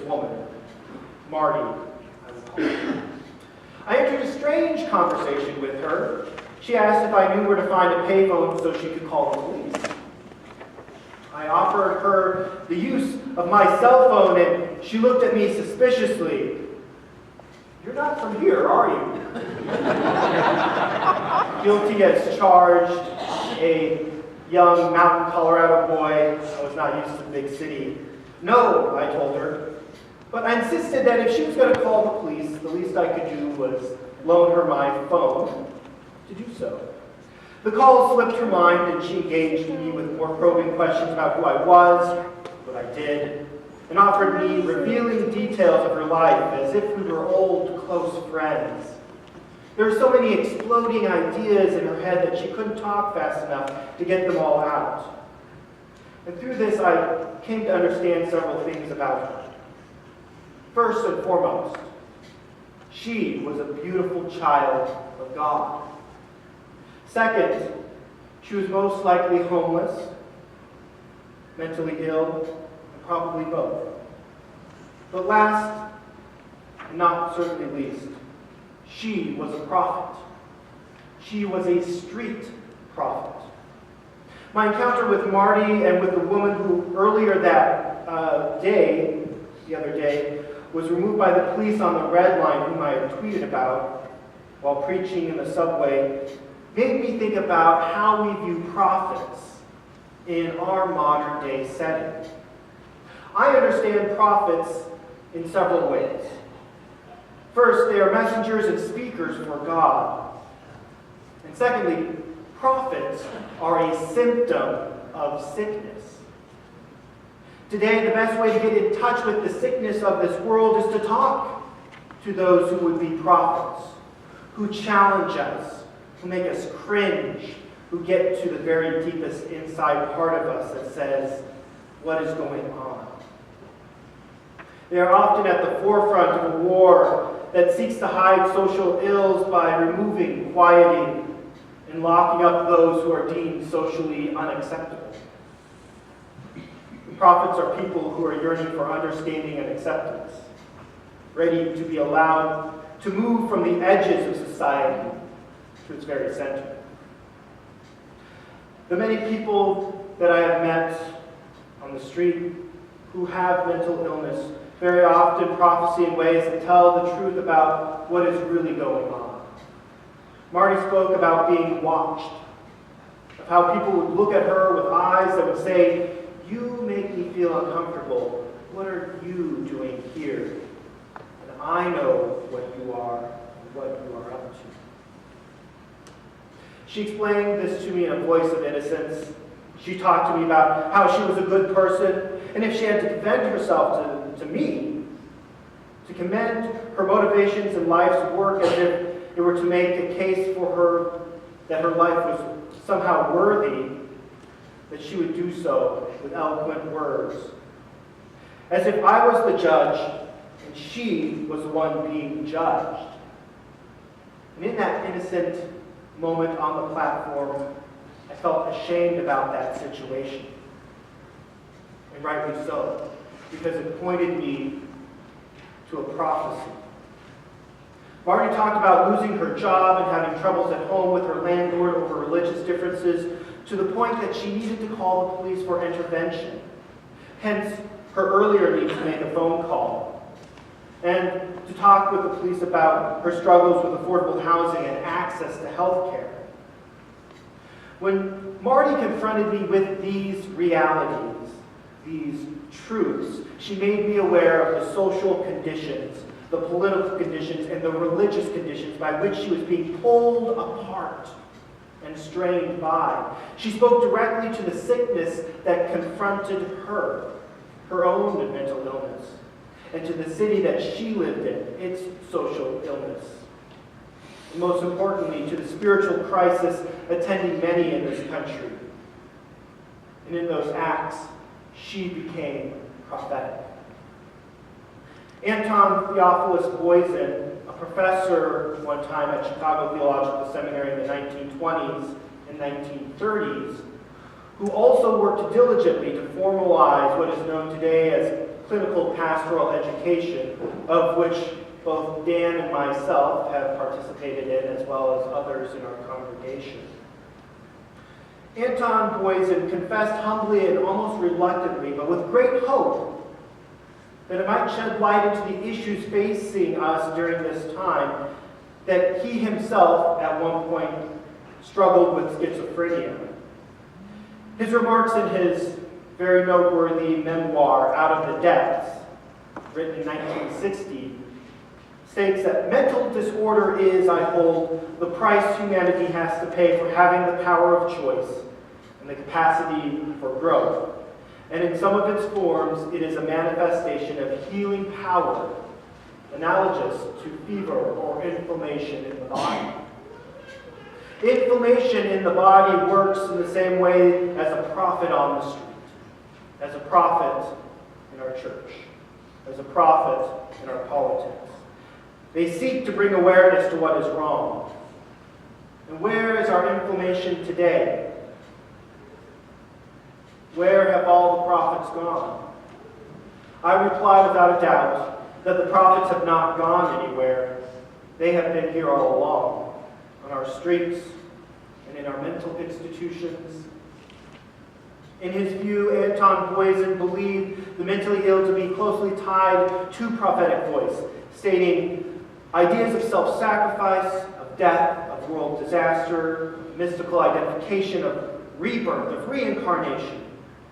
woman, Marty, I would call her. I entered a strange conversation with her. She asked if I knew where to find a payphone so she could call the police. I offered her the use of my cell phone, and she looked at me suspiciously. "You're not from here, are you?" Guilty as charged, a young mountain Colorado boy. I was not used to the big city. "No," I told her. But I insisted that if she was going to call the police, the least I could do was loan her my phone to do so. The call slipped her mind, and she engaged me with more probing questions about who I was, what I did, and offered me revealing details of her life as if we were old, close friends. There were so many exploding ideas in her head that she couldn't talk fast enough to get them all out. And through this, I came to understand several things about her. First and foremost, she was a beautiful child of God. Second, she was most likely homeless, mentally ill, and probably both. But last, and not certainly least, she was a prophet. She was a street prophet. My encounter with Marty and with the woman who earlier that the other day, was removed by the police on the red line, whom I had tweeted about while preaching in the subway, made me think about how we view prophets in our modern day setting. I understand prophets in several ways. First, they are messengers and speakers for God. And secondly, prophets are a symptom of sickness. Today, the best way to get in touch with the sickness of this world is to talk to those who would be prophets, who challenge us, who make us cringe, who get to the very deepest inside part of us that says, what is going on? They are often at the forefront of a war that seeks to hide social ills by removing, quieting, and locking up those who are deemed socially unacceptable. Prophets are people who are yearning for understanding and acceptance, ready to be allowed to move from the edges of society to its very center. The many people that I have met on the street who have mental illness very often prophesy in ways that tell the truth about what is really going on. Marty spoke about being watched, of how people would look at her with eyes that would say, "You make me feel uncomfortable. What are you doing here? And I know what you are and what you are up to." She explained this to me in a voice of innocence. She talked to me about how she was a good person, and if she had to defend herself to me, to commend her motivations in life's work as if it were to make a case for her that her life was somehow worthy, that she would do so with eloquent words. As if I was the judge and she was the one being judged. And in that innocent moment on the platform, I felt ashamed about that situation. And rightly so, because it pointed me to a prophecy. Marty talked about losing her job and having troubles at home with her landlord over religious differences, to the point that she needed to call the police for intervention. Hence, her earlier need to make a phone call. And to talk with the police about her struggles with affordable housing and access to health care. When Marty confronted me with these realities, these truths, she made me aware of the social conditions, the political conditions, and the religious conditions by which she was being pulled apart and strained by. She spoke directly to the sickness that confronted her own mental illness, and to the city that she lived in, its social illness. And most importantly, to the spiritual crisis attending many in this country. And in those acts, she became prophetic. Anton Theophilus Boysen, a professor one time at Chicago Theological Seminary in the 1920s and 1930s, who also worked diligently to formalize what is known today as clinical pastoral education, of which both Dan and myself have participated in, as well as others in our congregation. Anton Boysen confessed humbly and almost reluctantly, but with great hope, that it might shed light into the issues facing us during this time, that he himself at one point struggled with schizophrenia. His remarks in his very noteworthy memoir, Out of the Depths, written in 1960, states that mental disorder is, I hold, the price humanity has to pay for having the power of choice and the capacity for growth. And in some of its forms, it is a manifestation of healing power, analogous to fever or inflammation in the body. Inflammation in the body works in the same way as a prophet on the street, as a prophet in our church, as a prophet in our politics. They seek to bring awareness to what is wrong. And where is our inflammation today? Where have all the prophets gone? I reply without a doubt that the prophets have not gone anywhere. They have been here all along, on our streets and in our mental institutions. In his view, Anton Boysen believed the mentally ill to be closely tied to prophetic voice, stating ideas of self-sacrifice, of death, of world disaster, of mystical identification, of rebirth, of reincarnation,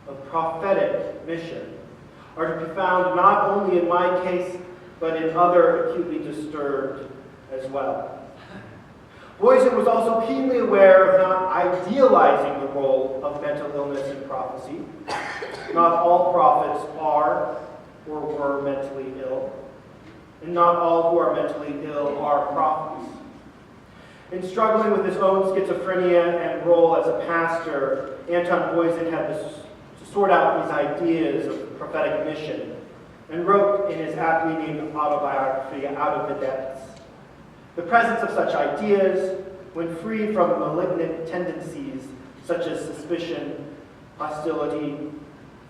of prophetic mission, are to be found not only in my case, but in other acutely disturbed as well. Boysen was also keenly aware of not idealizing the role of mental illness in prophecy. Not all prophets are or were mentally ill, and not all who are mentally ill are prophets. In struggling with his own schizophrenia and role as a pastor, Anton Boysen had to sort out these ideas of prophetic mission, and wrote in his aptly named autobiography, Out of the Depths. The presence of such ideas, when free from malignant tendencies such as suspicion, hostility,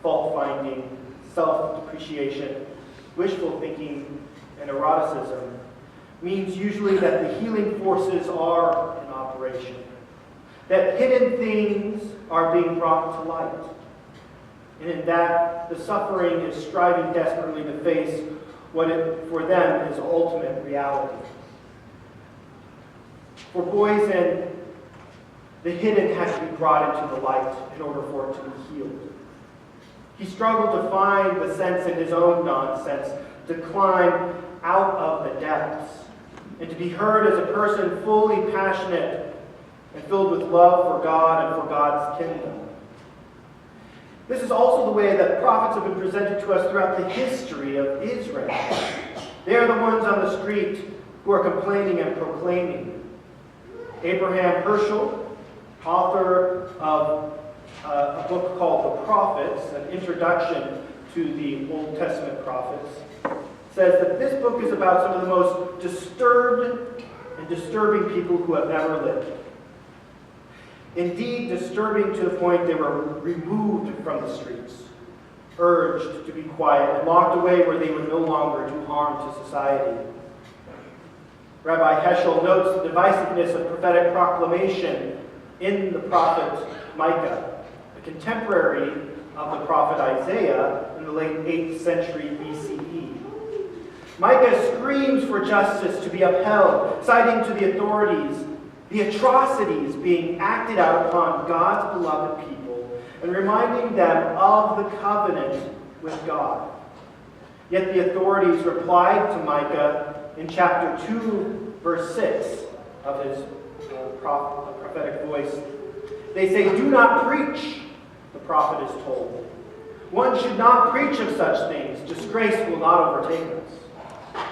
fault-finding, self-depreciation, wishful thinking, and eroticism, means usually that the healing forces are in operation, that hidden things are being brought to light, and in that the suffering is striving desperately to face what for them is ultimate reality. For Boysen, the hidden has to be brought into the light in order for it to be healed. He struggled to find the sense in his own nonsense, to climb out of the depths, and to be heard as a person fully passionate and filled with love for God and for God's kingdom. This is also the way that prophets have been presented to us throughout the history of Israel. They are the ones on the street who are complaining and proclaiming. Abraham Herschel, author of a book called The Prophets, an introduction to the Old Testament prophets, says that this book is about some of the most disturbed and disturbing people who have ever lived. Indeed, disturbing to the point they were removed from the streets, urged to be quiet, and locked away where they would no longer do harm to society. Rabbi Heschel notes the divisiveness of prophetic proclamation in the prophet Micah, a contemporary of the prophet Isaiah in the late 8th century BCE. Micah screams for justice to be upheld, citing to the authorities the atrocities being acted out upon God's beloved people, and reminding them of the covenant with God. Yet the authorities replied to Micah in chapter 2, verse 6 of his prophetic voice. They say, "Do not preach," the prophet is told. "One should not preach of such things. Disgrace will not overtake us."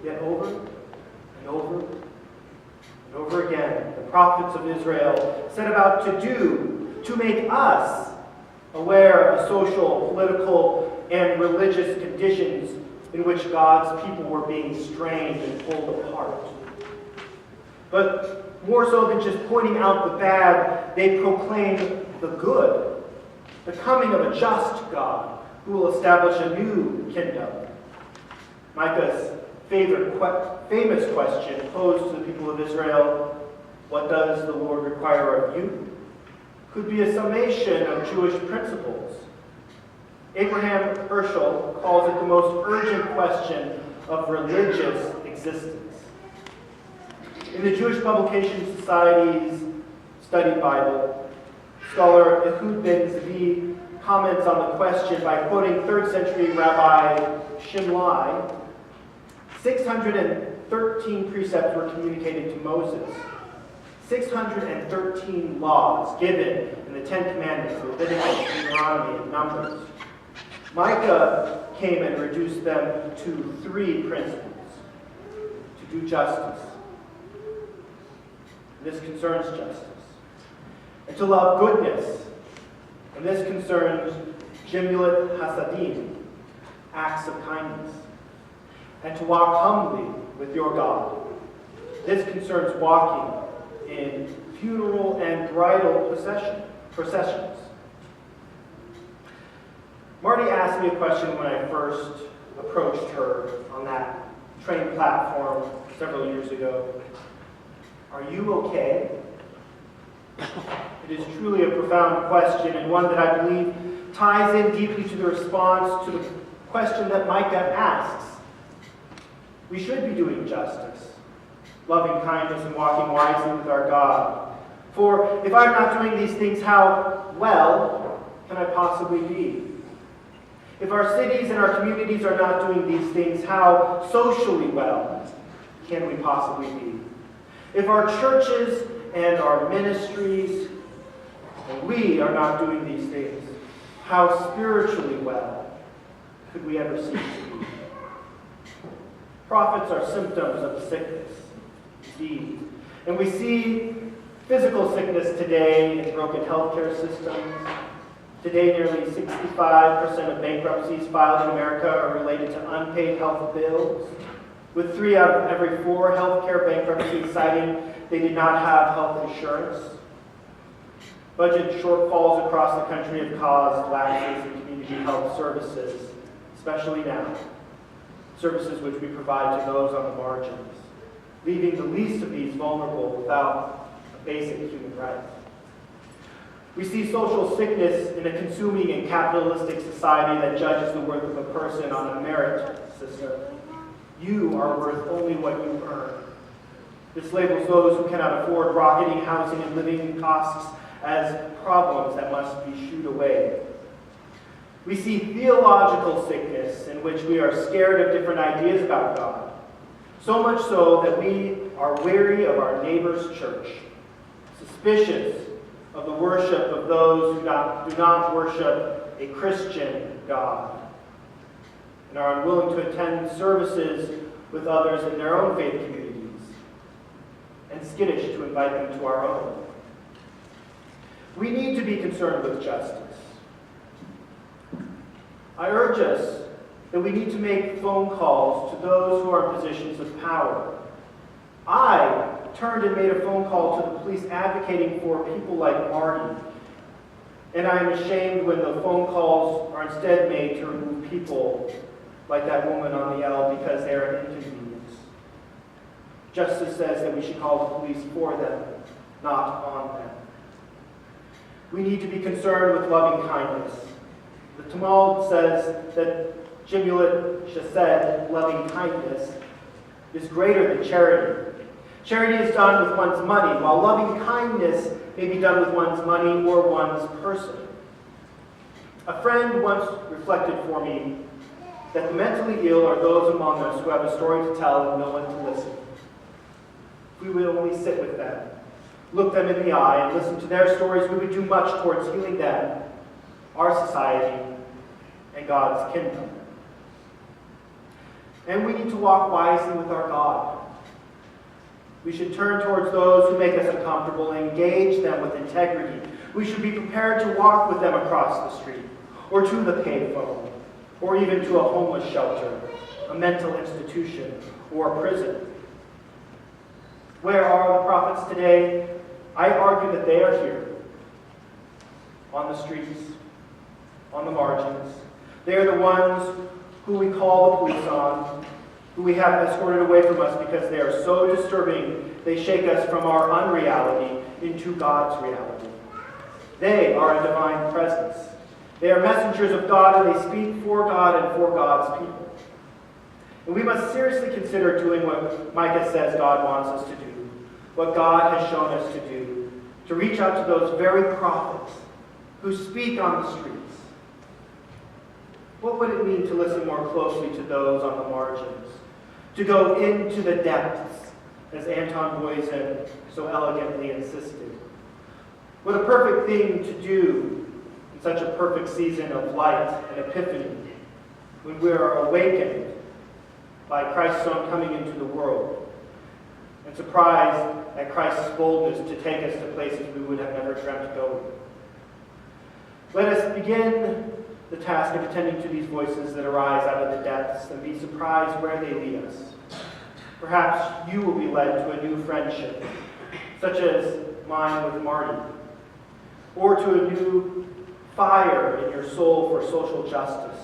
Yet over and over and over again, the prophets of Israel set about to make us aware of the social, political, and religious conditions in which God's people were being strained and pulled apart. But more so than just pointing out the bad, they proclaimed the good, the coming of a just God who will establish a new kingdom. Micah's famous question posed to the people of Israel, what does the Lord require of you? Could be a summation of Jewish principles. Abraham Herschel calls it the most urgent question of religious existence. In the Jewish Publication Society's study Bible, scholar Ehud Ben Zvi comments on the question by quoting 3rd century Rabbi Shimlai. 613 precepts were communicated to Moses. 613 laws given in the Ten Commandments, Leviticus, Deuteronomy, and Numbers. Micah came and reduced them to 3 principles: to do justice. This concerns justice. And to love goodness. And this concerns Jimilat Hasadim, acts of kindness. And to walk humbly with your God. This concerns walking in funeral and bridal processions. Marty asked me a question when I first approached her on that train platform several years ago. Are you okay? It is truly a profound question, and one that I believe ties in deeply to the response to the question that Micah asks. We should be doing justice, loving kindness, and walking wisely with our God. For if I'm not doing these things, how well can I possibly be? If our cities and our communities are not doing these things, how socially well can we possibly be? If our churches and our ministries and we are not doing these things, how spiritually well could we ever seek to be? Prophets are symptoms of sickness, indeed. And we see physical sickness today in broken healthcare systems. Today, nearly 65% of bankruptcies filed in America are related to unpaid health bills, with 3 out of every 4 healthcare bankruptcies citing they did not have health insurance. Budget shortfalls across the country have caused lapses in community health services, especially now, services which we provide to those on the margins, leaving the least of these vulnerable without a basic human right. We see social sickness in a consuming and capitalistic society that judges the worth of a person on a merit system. You are worth only what you earn. This labels those who cannot afford rocketing housing and living costs as problems that must be shooed away. We see theological sickness in which we are scared of different ideas about God, so much so that we are wary of our neighbor's church, suspicious of the worship of those who do not worship a Christian God, and are unwilling to attend services with others in their own faith communities, and skittish to invite them to our own. We need to be concerned with justice. I urge us that we need to make phone calls to those who are in positions of power. I turned and made a phone call to the police advocating for people like Marty, and I am ashamed when the phone calls are instead made to remove people like that woman on the L because they are an inconvenience. Justice says that we should call the police for them, not on them. We need to be concerned with loving kindness. The Talmud says that Jimilat Chesed, loving kindness, is greater than charity. Charity is done with one's money, while loving kindness may be done with one's money or one's person. A friend once reflected for me that the mentally ill are those among us who have a story to tell and no one to listen. If we would only sit with them, look them in the eye, and listen to their stories, we would do much towards healing them, our society, and God's kingdom. And we need to walk wisely with our God. We should turn towards those who make us uncomfortable and engage them with integrity. We should be prepared to walk with them across the street, or to the payphone, or even to a homeless shelter, a mental institution, or a prison. Where are the prophets today? I argue that they are here, on the streets, on the margins, They are the ones who we call the police on, who we have escorted away from us because they are so disturbing they shake us from our unreality into God's reality. They are a divine presence. They are messengers of God, and they speak for God and for God's people. And we must seriously consider doing what Micah says God wants us to do, what God has shown us to do, to reach out to those very prophets who speak on the streets. What would it mean to listen more closely to those on the margins, to go into the depths, as Anton Boysen so elegantly insisted? What a perfect thing to do in such a perfect season of light and epiphany, when we are awakened by Christ's Son coming into the world, and surprised at Christ's boldness to take us to places we would have never dreamt going. Let us begin the task of attending to these voices that arise out of the depths and be surprised where they lead us. Perhaps you will be led to a new friendship, such as mine with Marty, or to a new fire in your soul for social justice,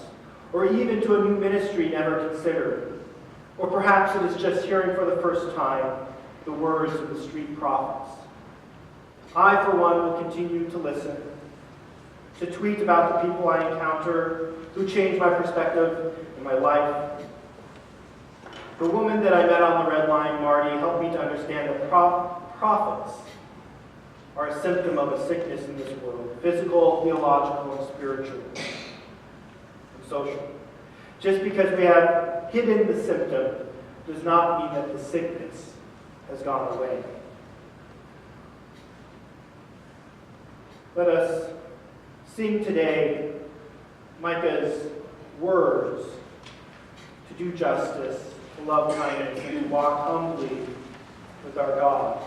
or even to a new ministry never considered. Or perhaps it is just hearing for the first time the words of the street prophets. I, for one, will continue to listen, to tweet about the people I encounter who change my perspective in my life. The woman that I met on the Red Line, Marty, helped me to understand that prophets are a symptom of a sickness in this world, physical, theological, and spiritual, and social. Just because we have hidden the symptom does not mean that the sickness has gone away. Let us sing today Micah's words to do justice, to love kindness, and to walk humbly with our God.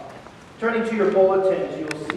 Turning to your bulletins, you'll see